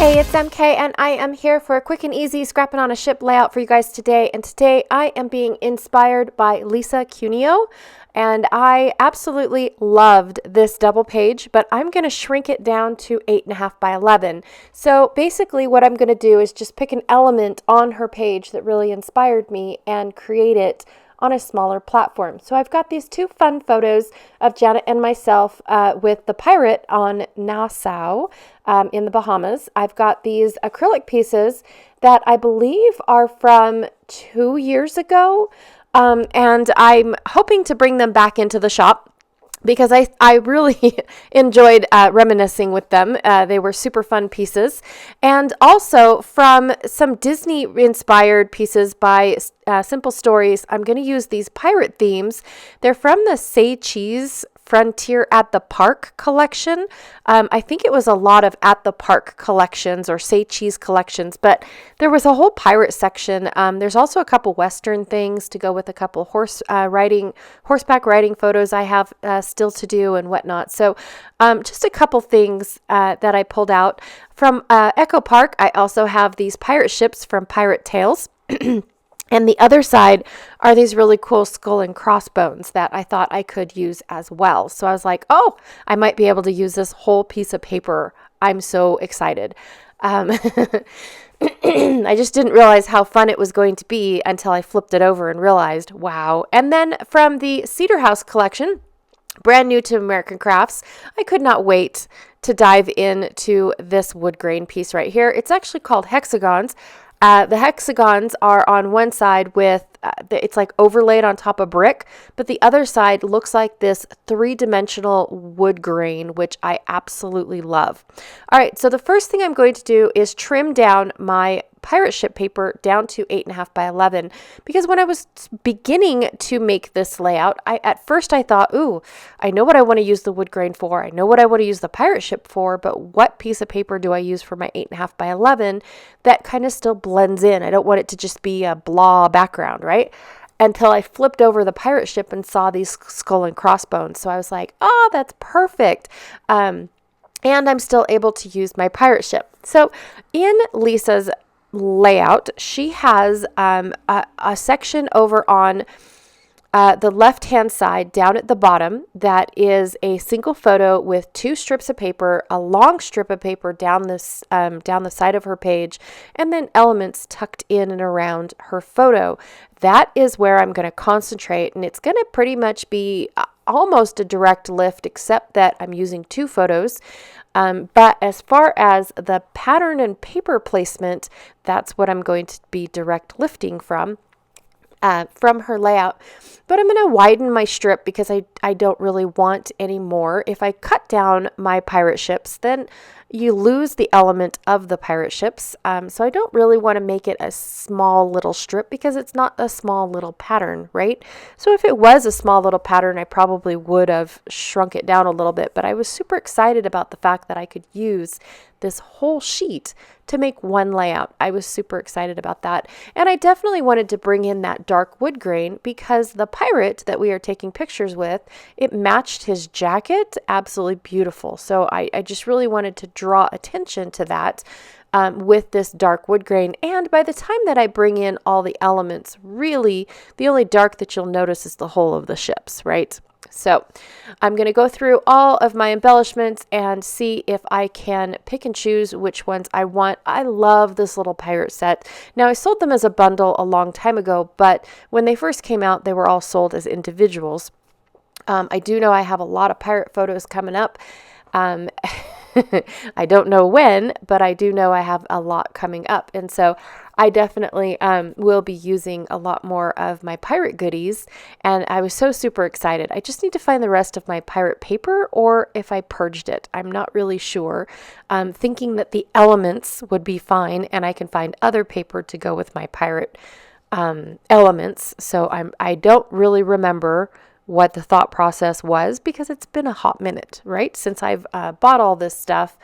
Hey, it's MK, and I am here for a quick and easy scrapping on a ship layout for you guys today. And today I am being inspired by Lisa Cuneo, and I absolutely loved this double page, but I'm going to shrink it down to 8.5 by 11. So basically what I'm going to do is just pick an element on her page that really inspired me and create it on a smaller platform. So I've got these two fun photos of Janet and myself with the pirate on Nassau in the Bahamas. I've got these acrylic pieces that I believe are from 2 years ago, and I'm hoping to bring them back into the shop because I really enjoyed reminiscing with them. They were super fun pieces. And also from some Disney-inspired pieces by Simple Stories, I'm going to use these pirate themes. They're from the Say Cheese Frontier at the Park collection. I think it was a lot of at the park collections or Say Cheese collections, but there was a whole pirate section. There's also a couple Western things to go with a couple horseback riding photos I have still to do and whatnot. So just a couple things that I pulled out. From Echo Park, I also have these pirate ships from Pirate Tales. And the other side are these really cool skull and crossbones that I thought I could use as well. So I was like, oh, I might be able to use this whole piece of paper. I'm so excited. I just didn't realize how fun it was going to be until I flipped it over and realized, wow. And then from the Cedar House collection, brand new to American Crafts, I could not wait to dive into this wood grain piece right here. It's actually called hexagons. The hexagons are on one side with, it's like overlaid on top of brick, but the other side looks like this three-dimensional wood grain, which I absolutely love. All right, so the first thing I'm going to do is trim down my pirate ship paper down to 8.5 by 11, because when I was beginning to make this layout, at first I thought, ooh, I know what I want to use the wood grain for. I know what I want to use the pirate ship for, but what piece of paper do I use for my 8.5 by 11 that kind of still blends in? I don't want it to just be a blah background, right? Until I flipped over the pirate ship and saw these skull and crossbones. So I was like, oh, that's perfect. And I'm still able to use my pirate ship. So in Lisa's layout, she has a section over on the left-hand side down at the bottom that is a single photo with two strips of paper, a long strip of paper down this down the side of her page, and then elements tucked in and around her photo. That is where I'm going to concentrate, and it's going to pretty much be almost a direct lift, except that I'm using two photos. But as far as the pattern and paper placement, that's what I'm going to be direct lifting from her layout. But I'm going to widen my strip because I don't really want any more. If I cut down my pirate ships, then you lose the element of the pirate ships. So I don't really want to make it a small little strip because it's not a small little pattern, right? So if it was a small little pattern, I probably would have shrunk it down a little bit. But I was super excited about the fact that I could use this whole sheet to make one layout. I was super excited about that. And I definitely wanted to bring in that dark wood grain because the pirate that we are taking pictures with, it matched his jacket. Absolutely beautiful. So I just really wanted to draw attention to that with this dark wood grain. And by the time that I bring in all the elements, really the only dark that you'll notice is the whole of the ships, right? So I'm going to go through all of my embellishments and see if I can pick and choose which ones I want. I love this little pirate set. Now, I sold them as a bundle a long time ago, but when they first came out, they were all sold as individuals. I do know I have a lot of pirate photos coming up. I don't know when, but I do know I have a lot coming up. And so I definitely will be using a lot more of my pirate goodies. And I was so super excited. I just need to find the rest of my pirate paper or if I purged it. I'm not really sure. Thinking that the elements would be fine and I can find other paper to go with my pirate elements. So I don't really remember what the thought process was because it's been a hot minute, right? Since I've bought all this stuff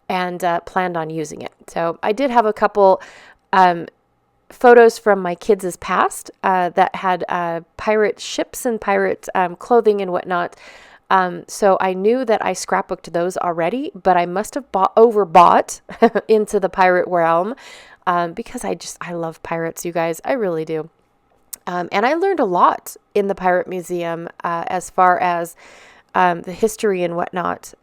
and planned on using it. So I did have a couple photos from my kids' past that had pirate ships and pirate clothing and whatnot. So I knew that I scrapbooked those already, but I must have overbought into the pirate realm, because I love pirates, you guys. I really do. And I learned a lot in the Pirate Museum, as far as the history and whatnot,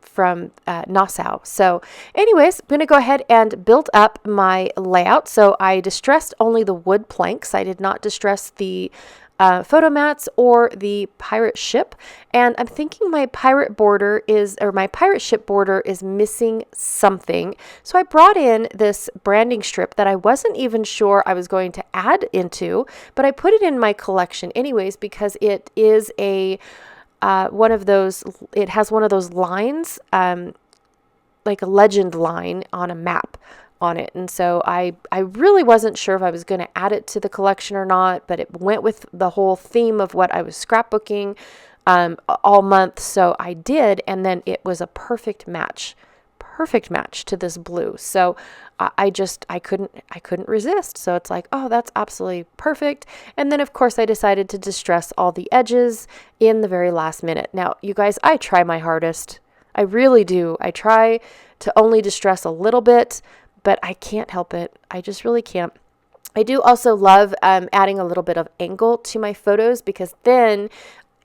from Nassau. So anyways, I'm going to go ahead and build up my layout. So I distressed only the wood planks. I did not distress the photo mats or the pirate ship. And I'm thinking my pirate ship border is missing something. So I brought in this branding strip that I wasn't even sure I was going to add into, but I put it in my collection anyways, because it is it has one of those lines, like a legend line on a map on it. And so I really wasn't sure if I was going to add it to the collection or not, but it went with the whole theme of what I was scrapbooking all month. So I did, and then it was a perfect match to this blue. So I couldn't resist. So it's like, oh, that's absolutely perfect. And then of course I decided to distress all the edges in the very last minute. Now, you guys, I try my hardest. I really do. I try to only distress a little bit, but I can't help it. I just really can't. I do also love adding a little bit of angle to my photos, because then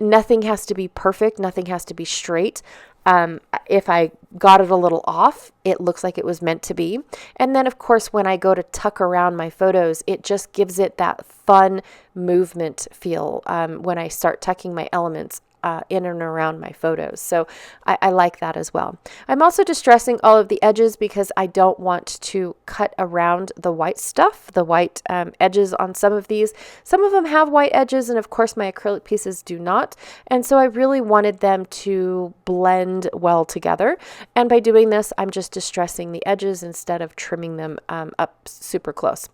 nothing has to be perfect. Nothing has to be straight. If I got it a little off, it looks like it was meant to be. And then, of course, when I go to tuck around my photos, it just gives it that fun movement feel when I start tucking my elements in and around my photos. So I like that as well. I'm also distressing all of the edges because I don't want to cut around the white stuff, the white edges on some of these. Some of them have white edges, and of course my acrylic pieces do not. And so I really wanted them to blend well together. And by doing this, I'm just distressing the edges instead of trimming them up super close.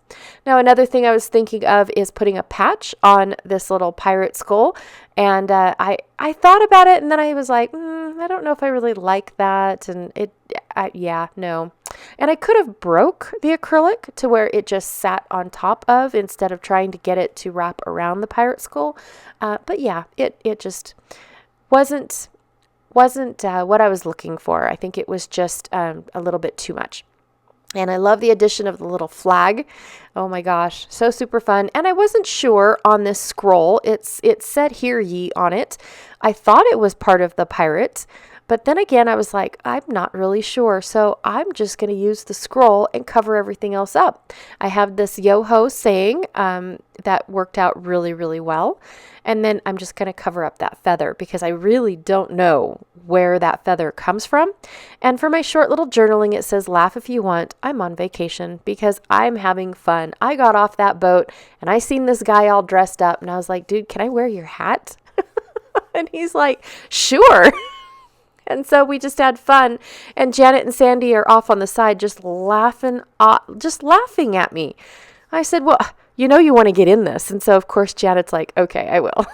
Now, another thing I was thinking of is putting a patch on this little pirate skull. And I thought about it, and then I was like, I don't know if I really like that. And no. And I could have broke the acrylic to where it just sat on top of, instead of trying to get it to wrap around the pirate skull. But yeah, it just wasn't what I was looking for. I think it was just a little bit too much. And I love the addition of the little flag. Oh my gosh, so super fun. And I wasn't sure on this scroll. It said "Hear Ye" on it. I thought it was part of the pirate, but then again, I was like, I'm not really sure. So I'm just going to use the scroll and cover everything else up. I have this yo-ho saying that worked out really, really well. And then I'm just going to cover up that feather because I really don't know where that feather comes from. And for my short little journaling, it says, "Laugh if you want. I'm on vacation," because I'm having fun. I got off that boat and I seen this guy all dressed up and I was like, "Dude, can I wear your hat?" And he's like, "Sure." And so we just had fun. And Janet and Sandy are off on the side just laughing at me. I said, "Well, you know you want to get in this." And so, of course, Janet's like, "Okay, I will."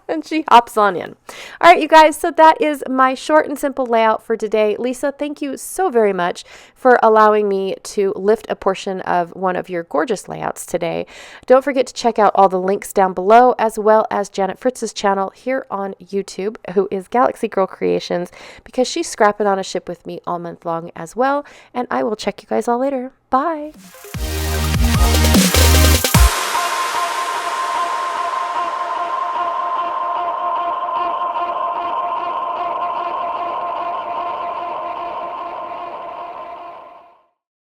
And she hops on in. All right, you guys, so that is my short and simple layout for today. Lisa, thank you so very much for allowing me to lift a portion of one of your gorgeous layouts today. Don't forget to check out all the links down below, as well as Janet Fritz's channel here on YouTube, who is Galaxy Girl Creations, because she's scrapping on a ship with me all month long as well. And I will check you guys all later. Bye.